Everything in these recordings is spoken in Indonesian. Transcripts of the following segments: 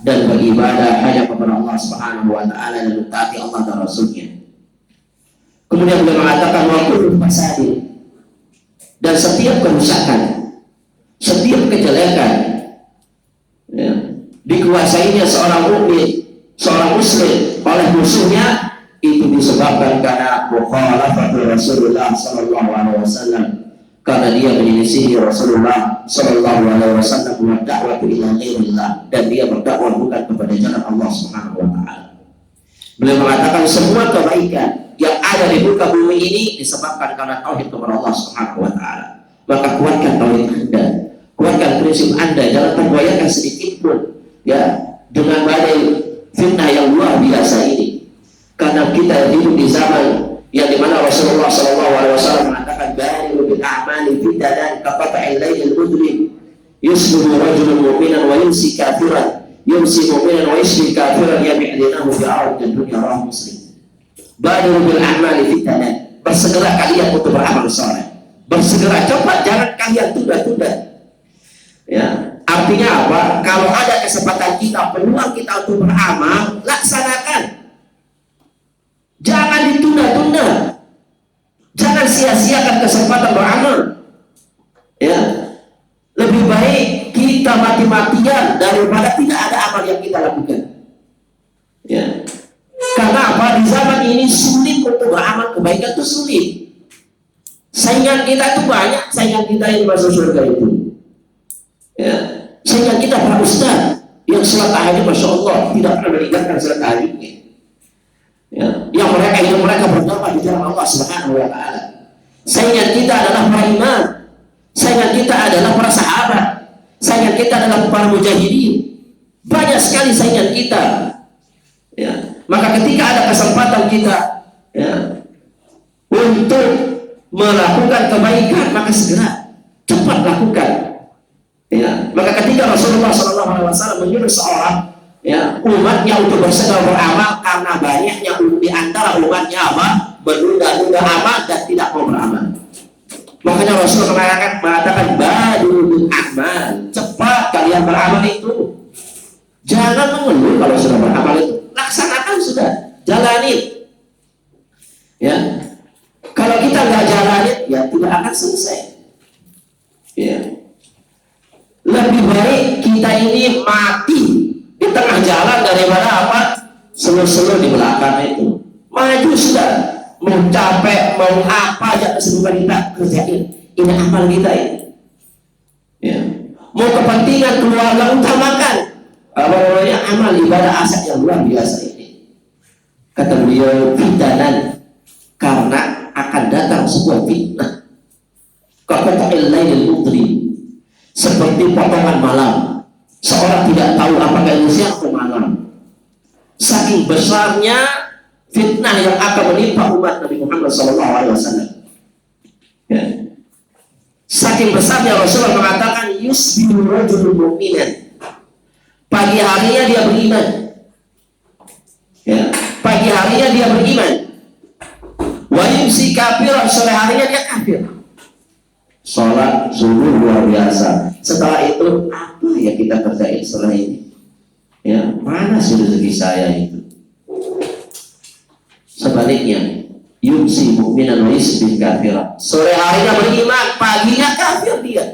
dan beribadah hanya kepada Allah Subhanahu wa taala dan mentaati Allah dan Rasulnya. Kemudian beliau mengatakan wa kullu fasadin, dan setiap kerusakan, setiap kejelekan ya, dikuasainya seorang mukmin, seorang muslim oleh musuhnya, itu disebabkan karena mukhalafatu Rasulullah sallallahu alaihi wasallam, karena dia menyelisihi Rasulullah sallallahu alaihi wasallam wa da'watu ila ghairillah, dan dia berdakwah bukan kepada jalan Allah Subhanahu wa taala. Beliau mengatakan semua kebaikan yang ada di muka bumi ini disebabkan karena tauhid kepada Allah Subhanahu wa taala. Maka kuatkan tauhid Anda, kuatkan prinsip Anda, jangan tergoyahkan sedikit pun ya dengan badai fitnah yang luar biasa ini. Karena kita hidup di zaman yang dimana Rasulullah SAW mengatakan bari'u bil a'mali fitanan kaqata'il lailil mudlim yusbihu rajulun mu'minan wa yumsi kafiran yumsi mu'minan wa yusbi kafiran yabi'dinahu bi'arad dunya rawahu Muslim. Bari'u bil a'mali fitanan, bersegera kalian untuk beramal saleh, bersegera, cepat, jangan kalian tunda-tunda ya. Artinya apa? Kalau ada kesempatan kita, peluang kita untuk beramal, laksanakan. Jangan ditunda-tunda. Jangan sia-siakan kesempatan beramal. Ya. Lebih baik kita mati-matian daripada tidak ada amal yang kita lakukan. Ya. Karena apa? Di zaman ini sulit untuk beramal kebaikan, itu sulit. Saingan kita itu banyak, saingan kita yang masuk surga itu. Ya. Saingan kita para ustaz yang salat tahajud, masya Allah, tidak pernah meninggalkan salat tahajudnya. Ya, yang mereka berdoa di jalan Allah Subhanahu wa taala. Saingan kita adalah para imam, saingan kita adalah para sahabat, saingan kita adalah para mujahidin. Banyak sekali saingan kita. Ya, maka ketika ada kesempatan kita ya, untuk melakukan kebaikan, maka segera cepat lakukan. Ya, maka ketika Rasulullah SAW menyuruh seorang ya umatnya untuk bersegera beramal, karena banyaknya di antara umatnya apa? Menunda-nunda amal dan tidak mau beramal. Makanya Rasulullah mengatakan badiru bil a'mal, cepat kalian beramal itu. Jangan mengeluh kalau sudah beramal itu, laksanakan sudah, jalani. Ya, kalau kita nggak jalani, ya tidak akan selesai. Ya, lebih baik kita ini mati di tengah jalan daripada apa? Selu-selu di belakang itu. Maju sudah, mau capek, mau apa aja kesibukan kita kerjain. Ini amal kita ini. Ya. Mau kepentingan keluarga utamakan. Apa namanya? Amal ibadah asal yang luar biasa ini. Kata beliau, fitanan, karena akan datang sebuah fitnah. Kaqata'il lailil mudlim, seperti potongan malam. Seorang tidak tahu apakah itu siang atau malam. Saking besarnya fitnah yang akan menimpa umat Nabi Muhammad SAW. Ya. Saking besarnya Rasulullah mengatakan yusbihu rajulun mu'minan. Pagi harinya dia beriman. Ya. Pagi harinya dia beriman. Wa yumsi kafiran, sore harinya dia kafir. Sholat subuh luar biasa. Setelah itu apa yang kita kerjain setelah ini? Ya, mana sih rezeki saya itu? Sebaliknya, yumsi mu'minan wa yusbih kafiran. Sore harinya beriman, paginya kafir dia.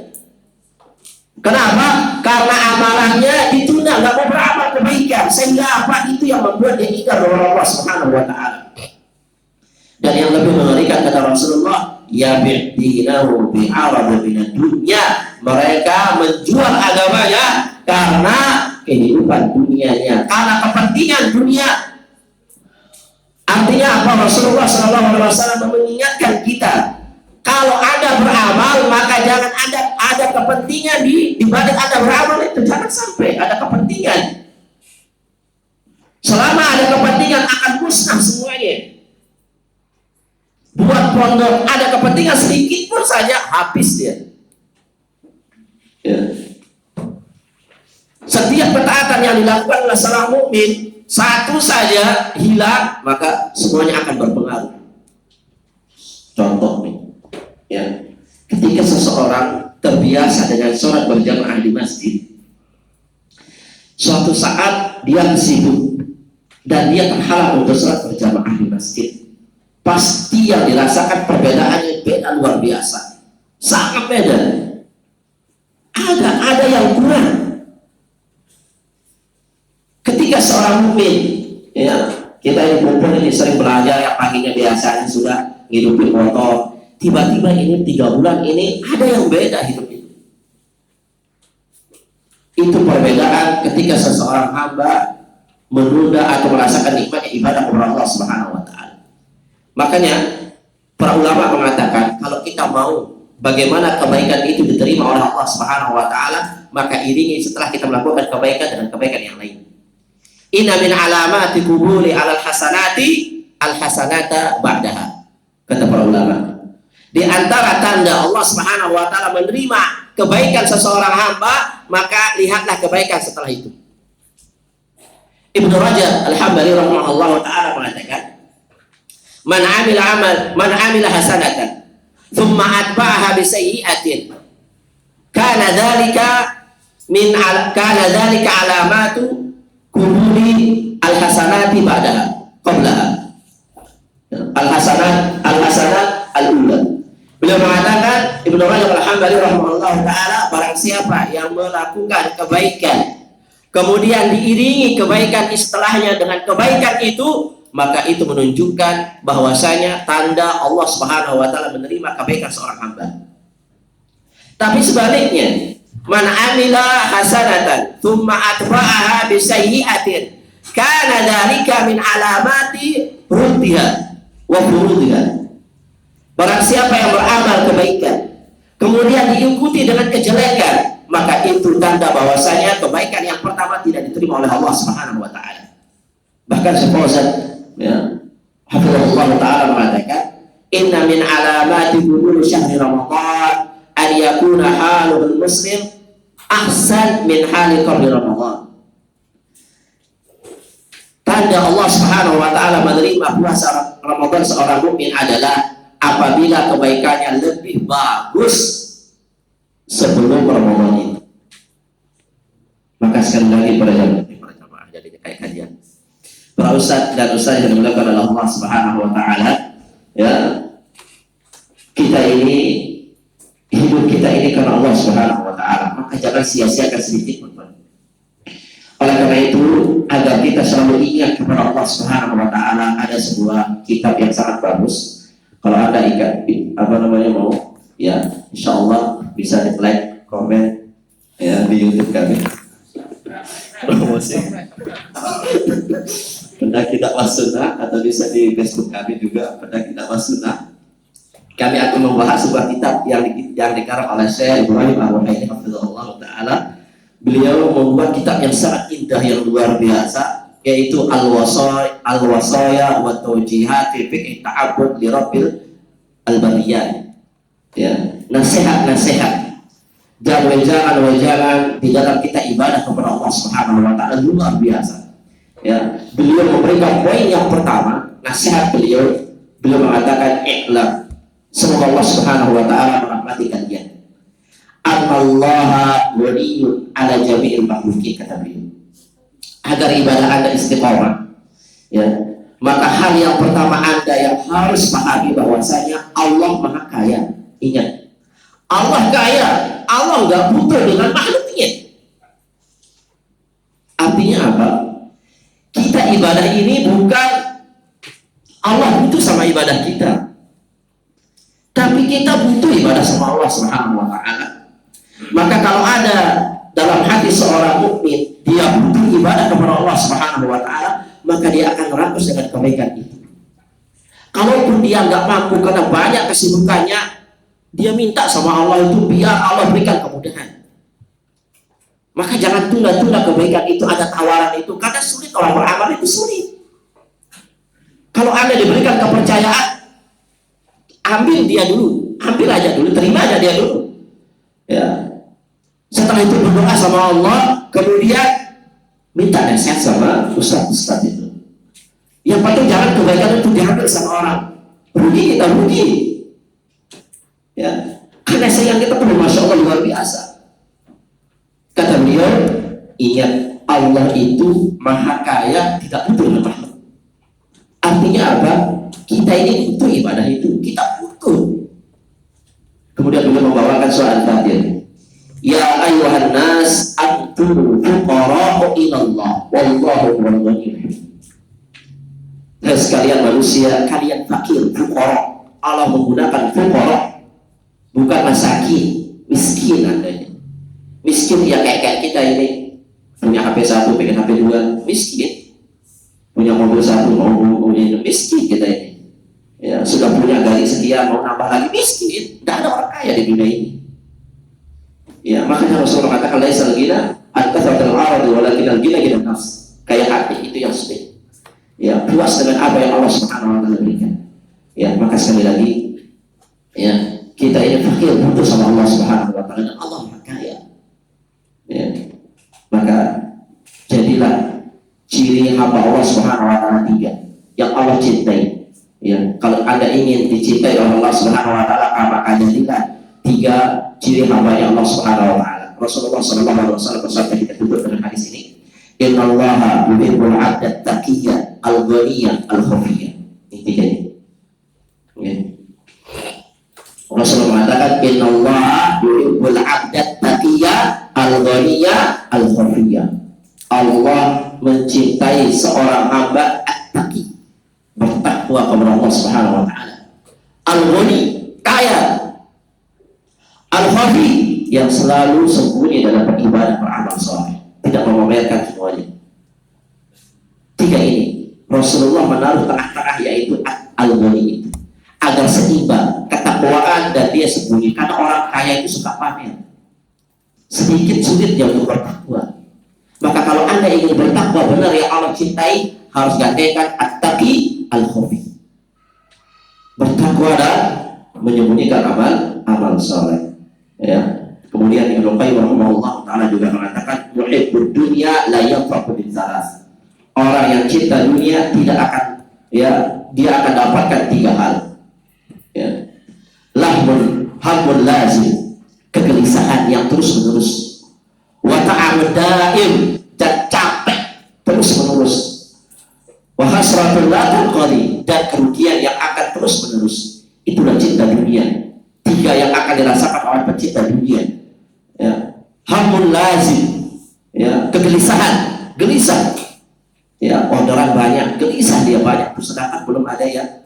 Kenapa? Karena amalannya ditunda, nggak mau beramal kebaikan, sehingga apa itu yang membuat dia ingkar kepada Allah Subhanahu wa taala. Dan yang lebih mengerikan kata Rasulullah, ya bi'dinahu bi'arad minad dunya, mereka menjual agamanya karena kehidupan dunianya, karena kepentingan dunia. Artinya apa? Rasulullah SAW mengingatkan kita, kalau Anda beramal maka jangan ada kepentingan di balik Anda beramal itu, jangan sampai ada kepentingan. Selama ada kepentingan akan musnah semuanya. Buat pondok ada kepentingan sedikit pun saja habis dia. Ya. Setiap ketaatan yang dilakukan oleh seorang mukmin, satu saja hilang maka semuanya akan berpengaruh. Contoh nih, ya, ketika seseorang terbiasa dengan sholat berjamaah di masjid, Suatu saat dia sibuk dan dia terhalang untuk sholat berjamaah di masjid. Pasti yang dirasakan perbedaannya beda luar biasa, sangat beda. Ada yang kurang. Ketika seorang mukmin, ya, kita ini kumpul ini sering belajar, yang paginya biasanya sudah ngidupin motor, tiba-tiba ini 3 bulan ini ada yang beda hidup itu. Itu perbedaan ketika seseorang hamba menunda atau merasakan nikmatnya ibadah kepada Allah Subhanahu wa taala. Makanya para ulama mengatakan kalau kita mau bagaimana kebaikan itu diterima oleh Allah Subhanahu wa taala, maka iringi setelah kita melakukan kebaikan dengan kebaikan yang lain. Inna min alamati qubuli 'alal hasanati al-hasanata ba'daha. Kata para ulama, di antara tanda Allah Subhanahu wa taala menerima kebaikan seseorang hamba, maka lihatlah kebaikan setelah itu. Ibnu Rajab Al-Hambali rahimahullah taala mengatakan, man amila hasanatan thumma atba'aha bi sayyi'atin kana dzalika alamatu qubuli al-hasanati ba'daha qablaha. Al-hasanat al-ula. Beliau mengatakan, Ibnu Rajab Al-Hambali rahimahullah taala, barang siapa yang melakukan kebaikan kemudian diiringi kebaikan istilahnya dengan kebaikan itu, maka itu menunjukkan bahwasanya tanda Allah Subhanahu wa taala menerima kebaikan seorang hamba. Tapi sebaliknya, man amila hasanatan thumma atba'aha bi sayyi'atin kana dzalika min alamati ruddiha wa furudiha. Barang siapa yang beramal kebaikan kemudian diikuti dengan kejelekan, maka itu tanda bahwasanya kebaikan yang pertama tidak diterima oleh Allah Subhanahu wa taala. Bahkan Syekh ya, hafizahullah taala mengatakan, inna min alamati qubul syahri ramadan an yakuna halul muslim ahsan min hali qabli ramadan. Tanda Allah Subhanahu wa taala menerima puasa Ramadan seorang mukmin adalah apabila kebaikannya lebih bagus sebelum Ramadan itu. Maka sekali lagi para jamaah, jadi kayak kajian para ustaz dan ustaz yang dimuliakan oleh Allah Subhanahu wa taala, ya, kita ini hidup kita ini karena Allah Subhanahu wa taala, maka jangan sia-siakan sedikit pun. Oleh karena itu, agar kita selalu ingat kepada Allah Subhanahu wa taala, ada sebuah kitab yang sangat bagus. Kalau Anda mau, ya, insya Allah bisa di like, komen, ya, di YouTube kami. Promosi. Pendaki dakwah sunnah, atau bisa di Facebook kami juga, pendaki dakwah sunnah. Kami akan membahas sebuah kitab yang dikarang oleh Syekh Ibrahim Ar-Ruhaili hafizahullah taala. Beliau membuat kitab yang sangat indah, yang luar biasa, yaitu Al-Wasaya wa Tawjihat fi Fiqh Ta'abbud li Rabbil Al-Bariyat. Ya, nasihat-nasihat dan wejangan di dalam kita ibadah kepada Allah Subhanahu wa taala luar biasa. Ya, beliau memberikan poin yang pertama, nasihat beliau mengatakan iklam, semoga Allah Subhanahu wa taala merahmati kalian. Allaha waliyun ala jami'il makhluqin, kata beliau. Agar ibadah Anda istiqomah, ya, maka hal yang pertama Anda yang harus pahami bahwasanya Allah Maha Kaya. Ingat, Allah kaya, Allah nggak butuh dengan makhluknya. Artinya apa? Kita ibadah ini bukan Allah butuh sama ibadah kita, tapi kita butuh ibadah sama Allah Subhanahu wa taala. Maka kalau ada dalam hati seorang mukmin dia butuh ibadah kepada Allah Subhanahu wa taala, maka dia akan rakus dengan kebaikan itu. Kalaupun dia nggak mampu karena banyak kesibukannya, dia minta sama Allah itu biar Allah berikan kemudahan. Maka jangan tunda-tunda kebaikan itu, ada tawaran itu, karena sulit orang beramal itu sulit. Kalau Anda diberikan kepercayaan, ambil dia dulu, ambil aja dulu, terima aja dia dulu. Ya. Setelah itu berdoa sama Allah, kemudian minta nasihat sama ustaz-ustaz itu. Yang penting jangan kebaikan itu diambil sama orang. Rugi kita rugi. Ya, karena sayang kita perlu, masya Allah, luar biasa. Kata beliau, ingat Allah itu maha kaya, tidak butuh dengan makhluk. Artinya apa? Kita ini butuh ibadah itu, kita butuh. Kemudian beliau membawakan soal tadi, ya ayuhan nas antum fuqara'u ilallah wallahu huwal ghani. Dan sekalian manusia, kalian fakir, fuqara. Allah menggunakan fuqara, bukan masakin, miskin adanya. Miskin ya kayak kita ini, punya HP 1, pengen HP 2, miskin. Punya mobil 1, mau miskin kita ini. Ya, sudah punya gaji sekian, mau nambah lagi, miskin. Tidak ada orang kaya di dunia ini. Ya, makanya Rasulullah katakan laisal ghina an-kathratul ardi walakinal ghina ghinan nafs. Kayak hati itu yang sudah. Ya, puas dengan apa yang Allah Subhanahu wa taala berikan. Ya, maka sekali lagi ya, kita ini fakir butuh sama Allah Subhanahu wa taala dan Allah Maha Kaya. Ya. Maka jadilah ciri hamba Allah Subhanahu wa taala 3 yang Allah cintai. Ya, kalau Anda ingin dicintai oleh Allah Subhanahu wa taala, maka jadilah 3 ciri hamba Allah Subhanahu wa taala. Rasulullah sallallahu alaihi wasallam bersabda, kita tutup dengan hadis ini, innallaha yuhibbul 'abda taqiyya al-ghaniyya al-khafiyya. Ini 3 ini. Ya. Rasulullah mengatakan innallaha yuhibbul 'abda taqiyya al-ghaniyya al-khafiyya. Allah mencintai seorang hamba at-taqi, bertakwa kepada Allah Subhanahu wa taala. Al-ghani, kaya. Al-khafi, yang selalu sembunyi dalam beribadah, beramal saleh, tidak memamerkan semuanya. 3 ini Rasulullah menaruh tengah-tengah, yaitu al-ghani, agar seimbang ketakwaan dan dia sembunyi. Karena orang kaya itu suka pamer, sedikit sulit dia untuk bertakwa. Maka kalau Anda ingin bertakwa benar yang Allah cintai, harus gantikan at-taqi al-khafi, bertakwa dan menyembunyikan amal saleh. Ya. Kemudian Ibnu Qayyim rahimahullah taala juga mengatakan yuhibbud dunya la yanfa'u bil salas. Orang yang cinta dunia tidak akan, ya, dia akan dapatkan 3 hal. Ya. Lahmun habbun lazim, kegelisahan yang terus-menerus. Wa ta'amud daim, dan capek terus-menerus. Wa hasratun la tanqadi, dan kerugian yang akan terus-menerus. Itulah cinta dunia. 3 yang akan dirasakan oleh pecinta dunia. Ya. Hamun lazim, ya, kegelisahan, gelisah. Ya, orderan banyak, gelisah dia banyak, sedangkan belum ada ya.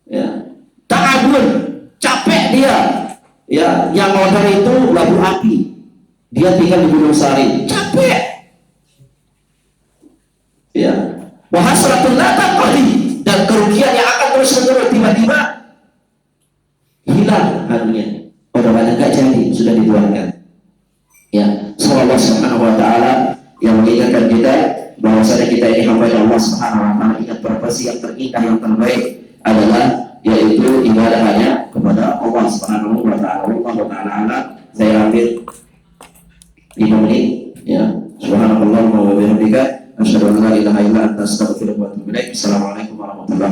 Ya. Ta'abun, capek dia. Ya, yang order itu labu api. Dia tinggal di Gunung Sari, capek. Ya. Wa hasratun la tanqadi, dan kerugian yang akan terus-menerus, tiba-tiba hilang harunya. Orderannya enggak jadi, sudah dibuangkan. Ya, semoga Allah Subhanahu wa taala yang mengingatkan kita bahwasanya kita ini hamba Allah Subhanahu wa taala. Ingat profesi yang terindah, yang terbaik adalah yaitu ibadah hanya kepada Allah Subhanahu wa taala. Allah taala saya ambil 5 menit, ya. Subhanallah wa bihamdika asyhadu an la ilaha illa anta astaghfiruka wa atubu ilaik. Assalamualaikum warahmatullahi wabarakatuh.